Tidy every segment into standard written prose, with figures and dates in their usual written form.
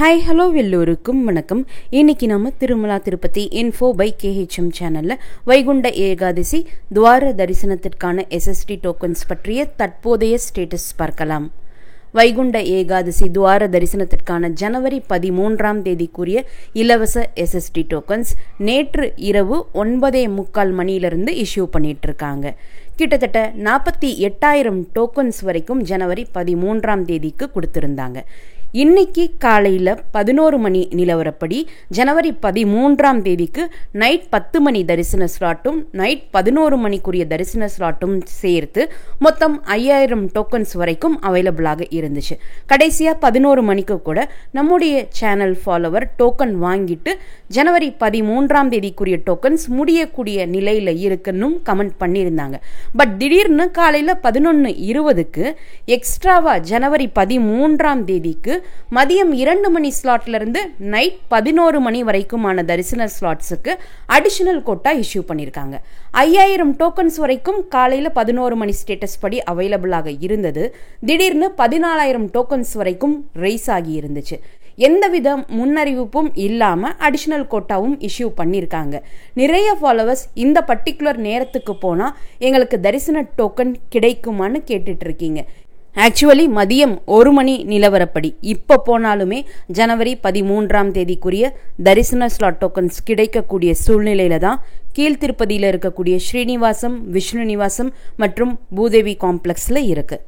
Hi hello எல்லோருக்கும் வணக்கம். இன்னைக்கு நம்ம Tirumala Tirupati info by KHM சேனல்ல வைகுண்ட ஏகாதசி துவார தரிசனத்திற்கான SST டோக்கன்ஸ் பற்றிய தற்போதைய ஸ்டேட்டஸ் பார்க்கலாம். வைகுண்ட ஏகாதசி துவார தரிசனத்திற்கான ஜனவரி 13ஆம் தேதிக்குரிய இலவச SST டோக்கன்ஸ் நேற்று இரவு 9:45 மணியிலிருந்து இஷ்யூ பண்ணிட்டு இருக்காங்க. கிட்டத்தட்ட 48,000 டோக்கன்ஸ் வரைக்கும் ஜனவரி 13ஆம் தேதிக்கு கொடுத்திருந்தாங்க. இன்னைக்கு காலையில் 11 மணி நிலவரப்படி ஜனவரி 13ஆம் தேதிக்கு நைட் 10 மணி தரிசன ஸ்லாட்டும் நைட் 11 மணிக்குரிய தரிசன ஸ்லாட்டும் சேர்த்து மொத்தம் 5,000 டோக்கன்ஸ் வரைக்கும் அவைலபிளாக இருந்துச்சு. கடைசியாக 11 மணிக்கு கூட நம்முடைய சேனல் ஃபாலோவர் டோக்கன் வாங்கிட்டு ஜனவரி 13ஆம் தேதிக்குரிய டோக்கன்ஸ் முடியக்கூடிய நிலையில் இருக்குன்னு கமெண்ட் பண்ணியிருந்தாங்க. பட் திடீர்னு காலையில் 11:20க்கு எக்ஸ்ட்ராவா ஜனவரி 13ஆம் தேதிக்கு மதியம் 2 மணி ஸ்லாட்ல இருந்து நைட் 11 மணி வரைக்குமான தரிசன ஸ்லாட்ஸுக்கு அடிஷனல் கோட்டா இஷ்யூ பண்ணியிருக்காங்க. 5,000 டோக்கன்ஸ் வரைக்கும் காலையில் 11 மணி ஸ்டேட்டஸ் படி அவைலபிளாக இருந்தது. திடீர்னு 14,000 டோக்கன்ஸ் வரைக்கும் ரைஸ் ஆகி இருந்துச்சு. எந்தவித முன்னறிவிப்பும் இல்லாம அடிஷனல் கோட்டாவும் இஷ்யூ பண்ணியிருக்காங்க. நிறைய ஃபாலோவர்ஸ் இந்த பர்டிகுலர் நேரத்துக்கு போனா எங்களுக்கு தரிசன டோக்கன் கிடைக்குமான்னு கேட்டுட்டு இருக்கீங்க. ஆக்சுவலி மதியம் 1 மணி நிலவரப்படி இப்போ போனாலுமே ஜனவரி 13ஆம் தேதிக்குரிய தரிசன ஸ்லாட் டோக்கன்ஸ் கிடைக்கக்கூடிய சூழ்நிலையில தான் கீழ்த்திருப்பதியில் இருக்கக்கூடிய ஸ்ரீனிவாசம், விஷ்ணு நிவாசம் மற்றும் பூதேவி காம்ப்ளெக்ஸ்ல இருக்கு.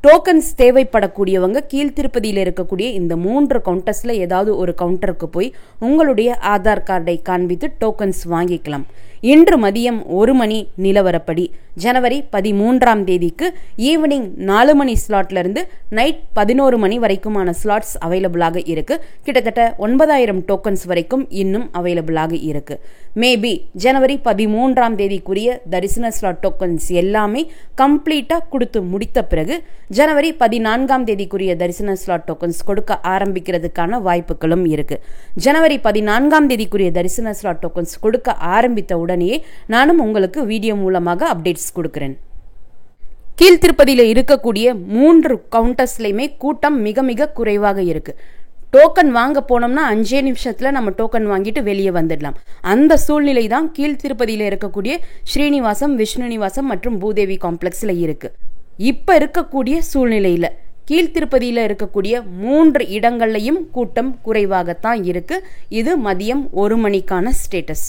டோக்கன்ஸ் தேவைப்படக்கூடியவங்க கீழ்த்திருப்பதியில் இருக்கக்கூடிய இந்த 3 கவுண்டர்ஸ்ல ஏதாவது ஒரு கவுண்டருக்கு போய் உங்களுடைய ஆதார் கார்டை காண்பித்து டோக்கன்ஸ் வாங்கிக்கலாம். இன்று மதியம் 1 மணி நிலவரப்படி ஜனவரி 13ஆம் தேதிக்கு ஈவினிங் 4 மணி ஸ்லாட்ல இருந்து நைட் 11 மணி வரைக்குமான ஸ்லாட்ஸ் அவைலபிளாக இருக்கு. கிட்டத்தட்ட 9,000 டோக்கன்ஸ் வரைக்கும் இன்னும் அவைலபிளாக இருக்கு. மேபி ஜனவரி 13ஆம் தேதிக்குரிய தரிசன ஸ்லாட் டோக்கன்ஸ் எல்லாமே கம்ப்ளீட்டா கொடுத்து முடித்த பிறகு ஜனவரி 14ஆம் தேதிக்குரிய தரிசன ஸ்லாட் டோக்கன்ஸ் கொடுக்க ஆரம்பிக்கிறதுக்கான வாய்ப்புகளும் இருக்கு. ஜனவரி 14ஆம் தேதிக்குரிய தரிசன ஸ்லாட் டோக்கன்ஸ் கொடுக்க ஆரம்பித்த உடனே நானும் உங்களுக்கு வீடியோ மூலமாக அப்டேட்ஸ் கொடுக்கிறேன். கீழ்த்திருப்பதியில் இருக்கக்கூடிய 3 கவுண்டர்ஸ்லயுமே கூட்டம் மிக மிக குறைவாக இருக்கு. டோக்கன் வாங்க போனோம்னா 5 நிமிஷத்துல நம்ம டோக்கன் வாங்கிட்டு வெளியே வந்துடலாம். அந்த சூழ்நிலை தான் கீழ்த்திருப்பதியில் இருக்கக்கூடிய ஸ்ரீனிவாசம், விஷ்ணு நிவாசம் மற்றும் பூதேவி காம்ப்ளெக்ஸ்ல இருக்கு. இப்ப இருக்கக்கூடிய சூழ்நிலையில கீழ்த்திருப்பதியில் இருக்கக்கூடிய 3 இடங்கள்லையும் கூட்டம் குறைவாகத்தான் இருக்கு. இது மதியம் 1 மணிக்கான ஸ்டேட்டஸ்.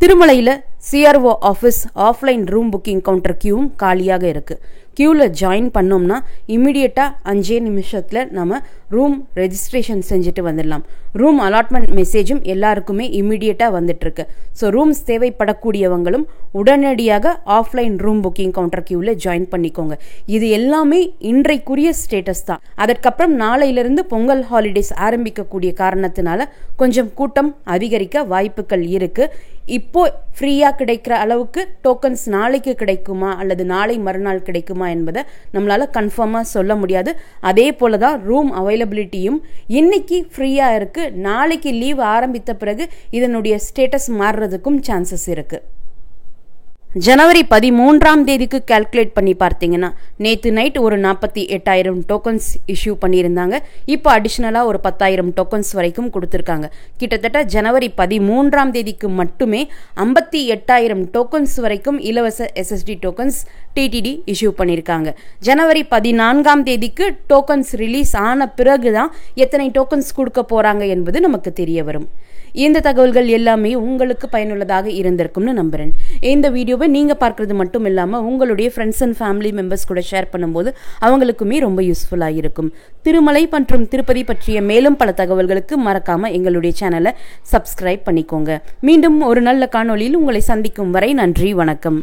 திருமலையில் CRO office offline room booking counter கியூவும் காலியாக இருக்கு. கியூவில் ஜாயின் பண்ணோம்னா இம்மிடியட்டாக 5 நிமிஷத்தில் நம்ம ரூம் ரெஜிஸ்ட்ரேஷன் செஞ்சுட்டு வந்துடலாம். ரூம் அலாட்மெண்ட் மெசேஜும் எல்லாருக்குமே இம்மிடியட்டாக வந்துட்டு இருக்கு. ஸோ ரூம்ஸ் தேவைப்படக்கூடியவங்களும் உடனடியாக ஆஃப்லைன் ரூம் புக்கிங் கவுண்டர் கியூவில் ஜாயின் பண்ணிக்கோங்க. இது எல்லாமே இன்றைக்குரிய ஸ்டேட்டஸ் தான். அதற்கப்புறம் நாளையிலிருந்து பொங்கல் ஹாலிடேஸ் ஆரம்பிக்கக்கூடிய காரணத்தினால கொஞ்சம் கூட்டம் அதிகரிக்க வாய்ப்புகள் இருக்கு. இப்போ ஃப்ரீயா கிடைக்கிற அளவுக்கு டோக்கன்ஸ் நாளைக்கு கிடைக்குமா அல்லது நாளை மறுநாள் கிடைக்குமா என்பதை நம்மளால கன்ஃபார்மா சொல்ல முடியாது. அதே போலதான் ரூம் அவைலபிலிட்டியும் இன்னைக்கு ஃப்ரீயா இருக்கு. நாளைக்கு லீவ் ஆரம்பித்த பிறகு இதனுடைய ஸ்டேட்டஸ் மாறுறதுக்கும் சான்சஸ் இருக்கு. ஜனவரி 13ஆம் தேதிக்கு கால்குலேட் பண்ணி பார்த்தீங்கன்னா நேற்று நைட் ஒரு 48,000 டோக்கன்ஸ் இஷ்யூ பண்ணியிருந்தாங்க. இப்போ அடிஷ்னலாக ஒரு 10,000 டோக்கன்ஸ் வரைக்கும் கொடுத்துருக்காங்க. கிட்டத்தட்ட ஜனவரி 13ஆம் தேதிக்கு மட்டுமே 58,000 டோக்கன்ஸ் வரைக்கும் இலவச SST டோக்கன்ஸ் TTD இஷ்யூ பண்ணியிருக்காங்க. ஜனவரி 14ஆம் தேதிக்கு டோக்கன்ஸ் ரிலீஸ் ஆன பிறகுதான் எத்தனை டோக்கன்ஸ் கொடுக்க போறாங்க என்பது நமக்கு தெரிய வரும். இந்த தகவல்கள் எல்லாமே உங்களுக்கு பயனுள்ளதாக இருந்திருக்கும்னு நம்புறேன். இந்த வீடியோவை நீங்க பார்க்கறது மட்டும் இல்லாம உங்களுடைய ஃப்ரெண்ட்ஸ் அண்ட் ஃபேமிலி மெம்பர்ஸ் கூட ஷேர் பண்ணும்போது அவங்களுக்குமே ரொம்ப யூஸ்ஃபுல்லா இருக்கும். திருமலை மற்றும் திருப்பதி பற்றிய மேலும் பல தகவல்களுக்கு மறக்காம எங்களுடைய சேனலை சப்ஸ்கிரைப் பண்ணிக்கோங்க. மீண்டும் ஒரு நல்ல காணொளியில் உங்களை சந்திக்கும் வரை நன்றி, வணக்கம்.